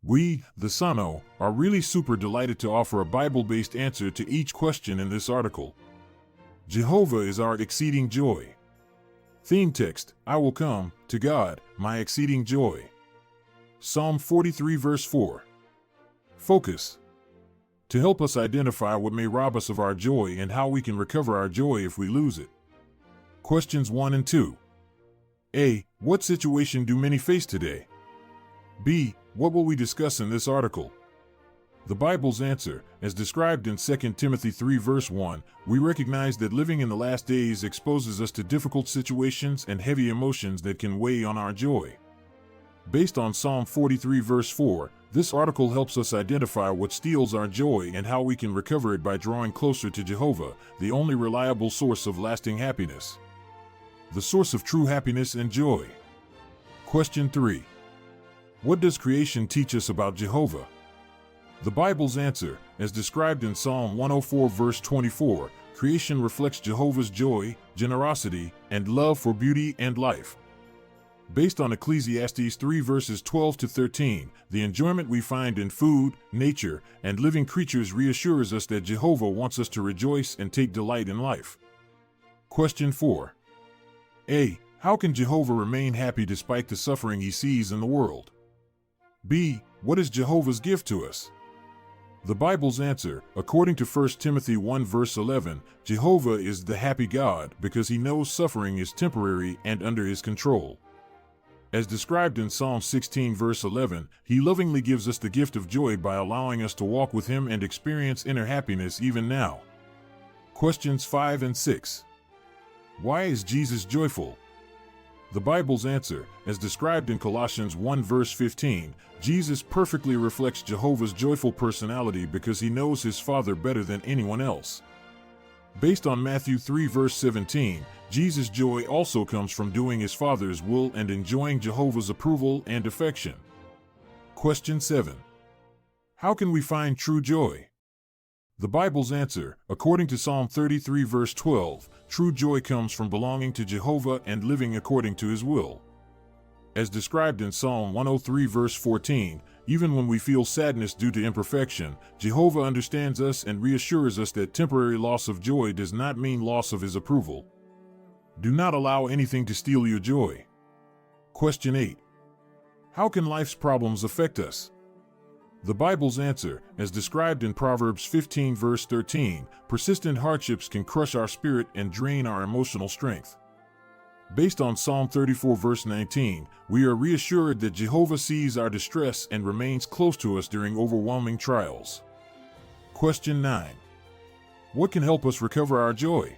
We, the Sano, are really super delighted to offer a Bible-based answer to each question in this article. Jehovah is our exceeding joy. Theme text: I will come to God, my exceeding joy. Psalm 43 verse 4. Focus: to help us identify what may rob us of our joy and how we can recover our joy if we lose it. Questions 1 and 2. A. What situation do many face today? B. What will we discuss in this article? The Bible's answer: as described in 2 Timothy 3 verse 1, we recognize that living in the last days exposes us to difficult situations and heavy emotions that can weigh on our joy. Based on Psalm 43 verse 4, this article helps us identify what steals our joy and how we can recover it by drawing closer to Jehovah, the only reliable source of lasting happiness. The source of true happiness and joy. Question 3. What does creation teach us about Jehovah? The Bible's answer: as described in Psalm 104 verse 24, creation reflects Jehovah's joy, generosity, and love for beauty and life. Based on Ecclesiastes 3 verses 12 to 13, the enjoyment we find in food, nature, and living creatures reassures us that Jehovah wants us to rejoice and take delight in life. Question 4. A. How can Jehovah remain happy despite the suffering he sees in the world? B. What is Jehovah's gift to us? The Bible's answer: according to 1 Timothy 1 verse 11, Jehovah is the happy God because he knows suffering is temporary and under his control. As described in Psalm 16 verse 11, he lovingly gives us the gift of joy by allowing us to walk with him and experience inner happiness even now. Questions 5 and 6. Why is Jesus joyful? The Bible's answer: as described in Colossians 1 verse 15, Jesus perfectly reflects Jehovah's joyful personality because he knows his Father better than anyone else. Based on Matthew 3 verse 17, Jesus' joy also comes from doing his Father's will and enjoying Jehovah's approval and affection. Question 7. How can we find true joy? The Bible's answer: according to Psalm 33 verse 12, true joy comes from belonging to Jehovah and living according to his will. As described in Psalm 103 verse 14, even when we feel sadness due to imperfection, Jehovah understands us and reassures us that temporary loss of joy does not mean loss of his approval. Do not allow anything to steal your joy. Question 8. How can life's problems affect us? The Bible's answer: as described in Proverbs 15 verse 13, persistent hardships can crush our spirit and drain our emotional strength. Based on Psalm 34 verse 19, we are reassured that Jehovah sees our distress and remains close to us during overwhelming trials. Question 9. What can help us recover our joy?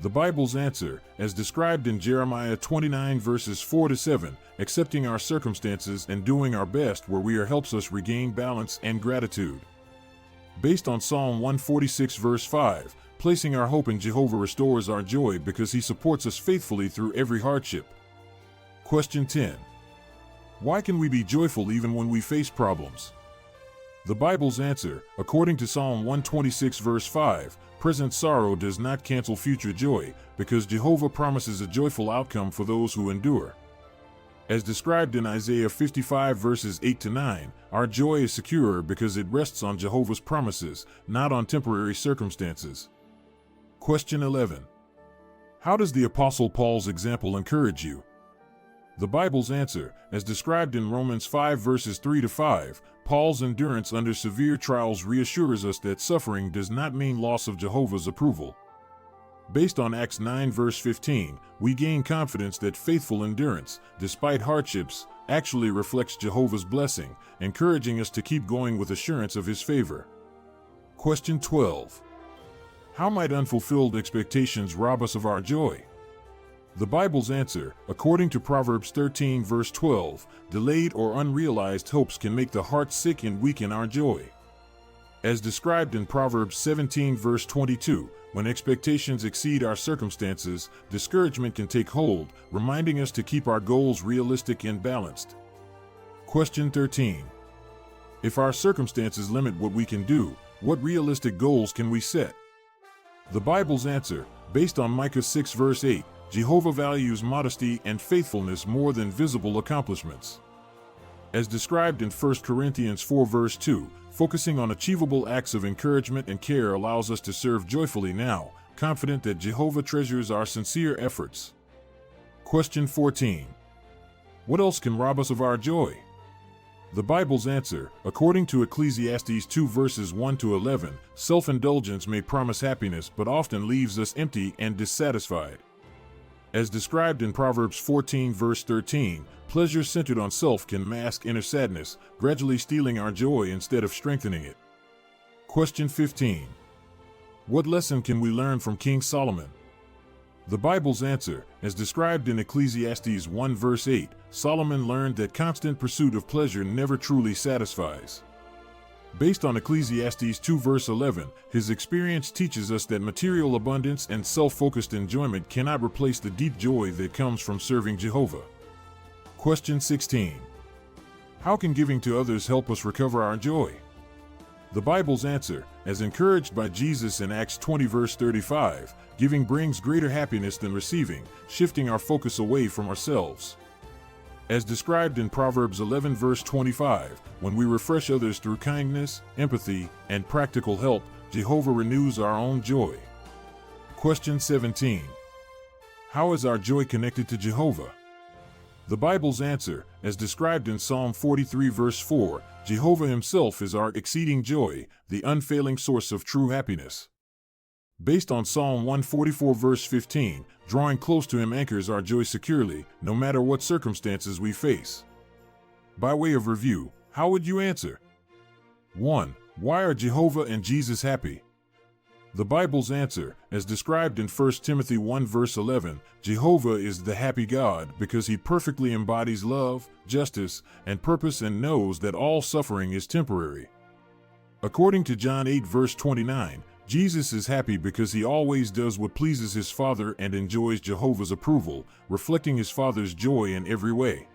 The Bible's answer: as described in Jeremiah 29 verses 4 to 7, accepting our circumstances and doing our best where we are helps us regain balance and gratitude. Based on Psalm 146 verse 5, placing our hope in Jehovah restores our joy because he supports us faithfully through every hardship. Question 10. Why can we be joyful even when we face problems? The Bible's answer: according to Psalm 126 verse 5, present sorrow does not cancel future joy, because Jehovah promises a joyful outcome for those who endure. As described in Isaiah 55 verses 8 to 9, our joy is secure because it rests on Jehovah's promises, not on temporary circumstances. Question 11. How does the Apostle Paul's example encourage you? The Bible's answer: as described in Romans 5 verses 3 to 5, Paul's endurance under severe trials reassures us that suffering does not mean loss of Jehovah's approval. Based on Acts 9 verse 15, we gain confidence that faithful endurance, despite hardships, actually reflects Jehovah's blessing, encouraging us to keep going with assurance of his favor. Question 12. How might unfulfilled expectations rob us of our joy? The Bible's answer: according to Proverbs 13 verse 12, delayed or unrealized hopes can make the heart sick and weaken our joy. As described in Proverbs 17 verse 22, when expectations exceed our circumstances, discouragement can take hold, reminding us to keep our goals realistic and balanced. Question 13. If our circumstances limit what we can do, what realistic goals can we set? The Bible's answer: based on Micah 6 verse 8, Jehovah values modesty and faithfulness more than visible accomplishments. As described in 1 Corinthians 4 verse 2, focusing on achievable acts of encouragement and care allows us to serve joyfully now, confident that Jehovah treasures our sincere efforts. Question 14. What else can rob us of our joy? The Bible's answer, according to Ecclesiastes 2 verses 1 to 11, self-indulgence may promise happiness but often leaves us empty and dissatisfied. As described in Proverbs 14 verse 13, pleasure centered on self can mask inner sadness, gradually stealing our joy instead of strengthening it. Question 15. What lesson can we learn from King Solomon? The Bible's answer, as described in Ecclesiastes 1 verse 8, Solomon learned that constant pursuit of pleasure never truly satisfies. Based on Ecclesiastes 2 verse 11, his experience teaches us that material abundance and self-focused enjoyment cannot replace the deep joy that comes from serving Jehovah. Question 16. How can giving to others help us recover our joy? The Bible's answer, as encouraged by Jesus in Acts 20 verse 35, giving brings greater happiness than receiving, shifting our focus away from ourselves. As described in Proverbs 11 verse 25, when we refresh others through kindness, empathy, and practical help, Jehovah renews our own joy. Question 17. How is our joy connected to Jehovah? The Bible's answer, as described in Psalm 43 verse 4, Jehovah himself is our exceeding joy, the unfailing source of true happiness. Based on Psalm 144 verse 15, drawing close to him anchors our joy securely, no matter what circumstances we face. By way of review, how would you answer? 1. Why are Jehovah and Jesus happy? The Bible's answer, as described in 1 Timothy 1 verse 11, Jehovah is the happy God because he perfectly embodies love, justice, and purpose and knows that all suffering is temporary. According to John 8 verse 29, Jesus is happy because he always does what pleases his Father and enjoys Jehovah's approval, reflecting his Father's joy in every way.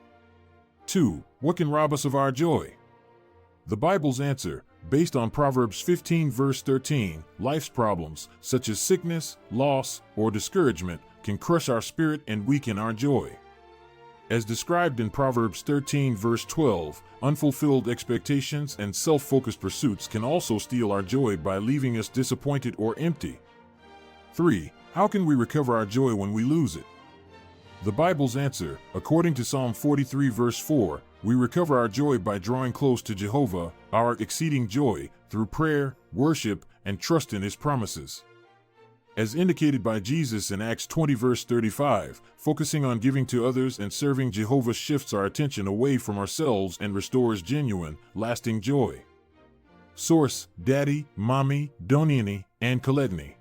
2. What can rob us of our joy? The Bible's answer, based on Proverbs 15 verse 13, life's problems, such as sickness, loss, or discouragement, can crush our spirit and weaken our joy. As described in Proverbs 13 verse 12, unfulfilled expectations and self-focused pursuits can also steal our joy by leaving us disappointed or empty. 3. How can we recover our joy when we lose it? The Bible's answer, according to Psalm 43 verse 4, we recover our joy by drawing close to Jehovah, our exceeding joy, through prayer, worship, and trust in his promises. As indicated by Jesus in Acts 20 verse 35, focusing on giving to others and serving Jehovah shifts our attention away from ourselves and restores genuine, lasting joy. Source: Daddy, Mommy, Doniani, and Coletny.